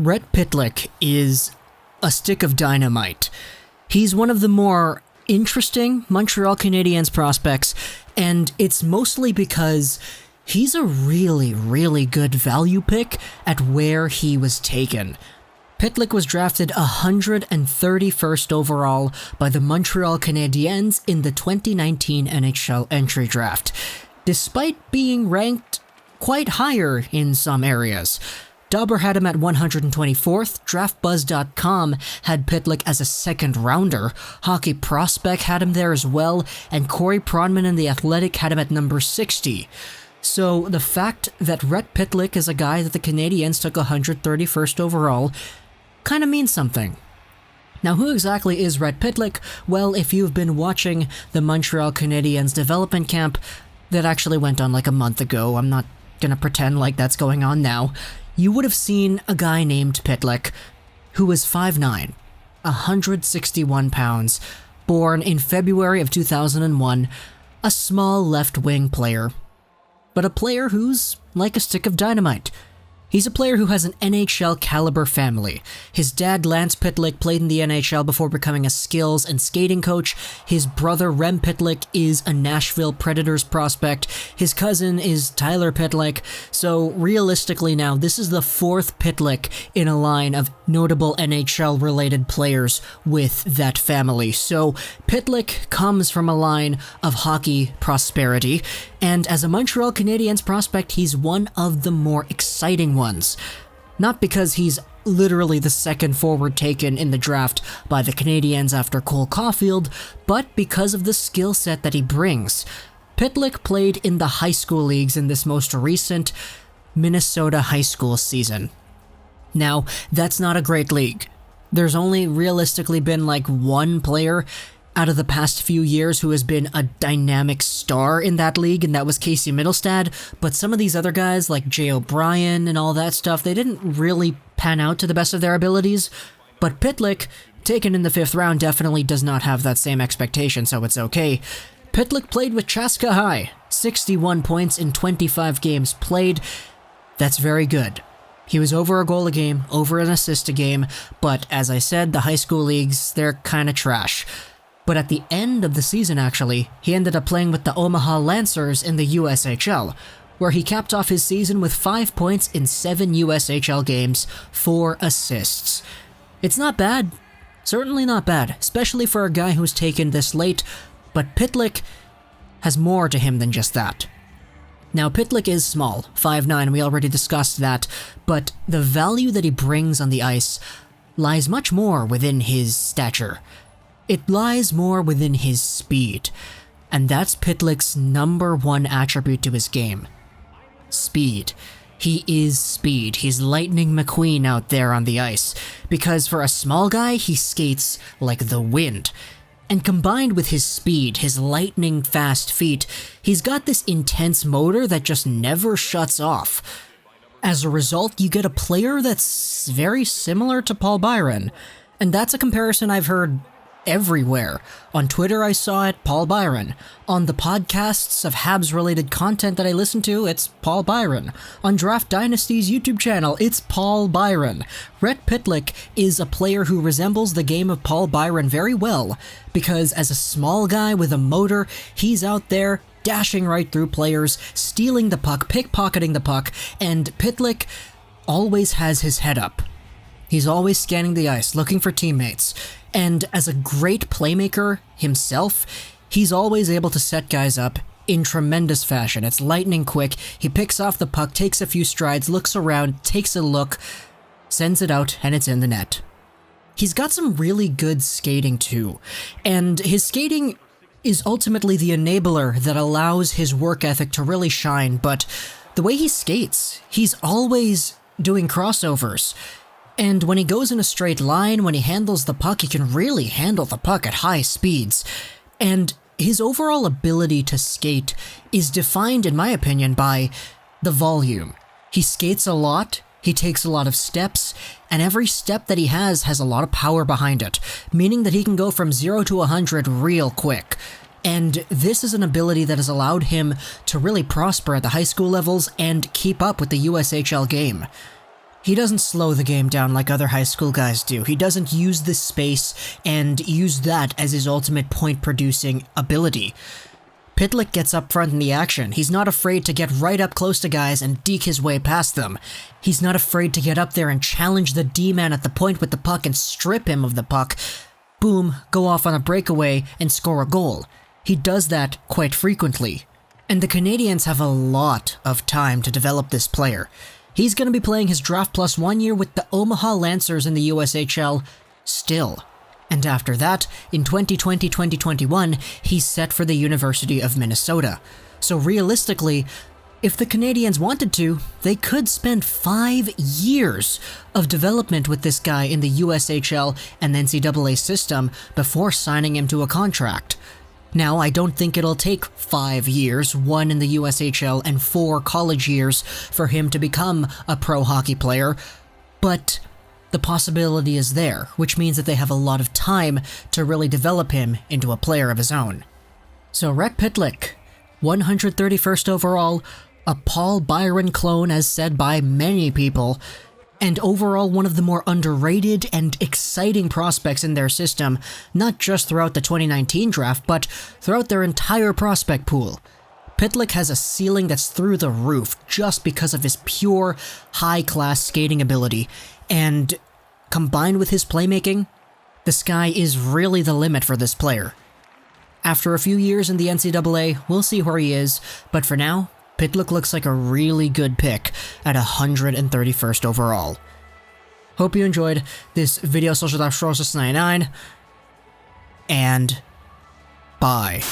Rhett Pitlick is a stick of dynamite. He's one of the more interesting Montreal Canadiens prospects, and it's mostly because he's a really, really good value pick at where he was taken. Pitlick was drafted 131st overall by the Montreal Canadiens in the 2019 NHL Entry Draft, despite being ranked quite higher in some areas. Dauber had him at 124th, DraftBuzz.com had Pitlick as a second rounder, Hockey Prospect had him there as well, and Corey Pronman in The Athletic had him at number 60. So the fact that Rhett Pitlick is a guy that the Canadiens took 131st overall kind of means something. Now, who exactly is Rhett Pitlick? Well, if you've been watching the Montreal Canadiens development camp that actually went on like a month ago, I'm not gonna pretend like that's going on now, you would have seen a guy named Pitlick who was 5'9", 161 pounds, born in February of 2001, a small left-wing player, but a player who's like a stick of dynamite. He's a player who has an NHL caliber family. His dad, Lance Pitlick, played in the NHL before becoming a skills and skating coach. His brother, Rem Pitlick, is a Nashville Predators prospect. His cousin is Tyler Pitlick. So realistically now, this is the fourth Pitlick in a line of notable NHL-related players with that family. So Pitlick comes from a line of hockey prosperity, and as a Montreal Canadiens prospect, he's one of the more exciting ones. Not because he's literally the second forward taken in the draft by the Canadiens after Cole Caulfield, but because of the skill set that he brings. Pitlick played in the high school leagues in this most recent Minnesota high school season. Now, that's not a great league. There's only realistically been like one player out of the past few years who has been a dynamic star in that league, and that was Casey Middlestad, but some of these other guys like Jay O'Brien and all that stuff, they didn't really pan out to the best of their abilities, but Pitlick, taken in the 5th round, definitely does not have that same expectation, so it's okay. Pitlick played with Chaska High, 61 points in 25 games played. That's very good. He was over a goal a game, over an assist a game, but as I said, the high school leagues, they're kinda trash. But at the end of the season, actually, he ended up playing with the Omaha Lancers in the USHL, where he capped off his season with 5 points in 7 USHL games, 4 assists. It's not bad. Certainly not bad, especially for a guy who's taken this late, but Pitlick has more to him than just that. Now, Pitlick is small, 5'9", we already discussed that, but the value that he brings on the ice lies much more within his stature. It lies more within his speed, and that's Pitlick's number one attribute to his game. Speed. He is speed. He's Lightning McQueen out there on the ice, because for a small guy, he skates like the wind. And combined with his speed, his lightning fast feet, he's got this intense motor that just never shuts off. As a result, you get a player that's very similar to Paul Byron, and that's a comparison I've heard everywhere. On Twitter I saw it, Paul Byron. On the podcasts of Habs-related content that I listen to, it's Paul Byron. On Draft Dynasty's YouTube channel, it's Paul Byron. Rhett Pitlick is a player who resembles the game of Paul Byron very well, because as a small guy with a motor, he's out there dashing right through players, stealing the puck, pickpocketing the puck, and Pitlick always has his head up. He's always scanning the ice, looking for teammates. And as a great playmaker himself, he's always able to set guys up in tremendous fashion. It's lightning quick. He picks off the puck, takes a few strides, looks around, takes a look, sends it out, and it's in the net. He's got some really good skating too. And his skating is ultimately the enabler that allows his work ethic to really shine. But the way he skates, he's always doing crossovers. And when he goes in a straight line, when he handles the puck, he can really handle the puck at high speeds. And his overall ability to skate is defined, in my opinion, by the volume. He skates a lot, he takes a lot of steps, and every step that he has a lot of power behind it, meaning that he can go from 0 to 100 real quick. And this is an ability that has allowed him to really prosper at the high school levels and keep up with the USHL game. He doesn't slow the game down like other high school guys do. He doesn't use the space and use that as his ultimate point-producing ability. Pitlick gets up front in the action. He's not afraid to get right up close to guys and deke his way past them. He's not afraid to get up there and challenge the D-man at the point with the puck and strip him of the puck. Boom, go off on a breakaway and score a goal. He does that quite frequently. And the Canadiens have a lot of time to develop this player. He's going to be playing his Draft Plus 1 year with the Omaha Lancers in the USHL still. And after that, in 2020-2021, he's set for the University of Minnesota. So realistically, if the Canadiens wanted to, they could spend 5 years of development with this guy in the USHL and NCAA system before signing him to a contract. Now, I don't think it'll take 5 years, 1 in the USHL and 4 college years, for him to become a pro hockey player, but the possibility is there, which means that they have a lot of time to really develop him into a player of his own. So Rhett Pitlick, 131st overall, a Paul Byron clone as said by many people, and overall one of the more underrated and exciting prospects in their system, not just throughout the 2019 draft, but throughout their entire prospect pool. Pitlick has a ceiling that's through the roof just because of his pure, high-class skating ability, and combined with his playmaking, the sky is really the limit for this player. After a few years in the NCAA, we'll see where he is, but for now, Pitlick looks like a really good pick at 131st overall. Hope you enjoyed this video social 99, and bye.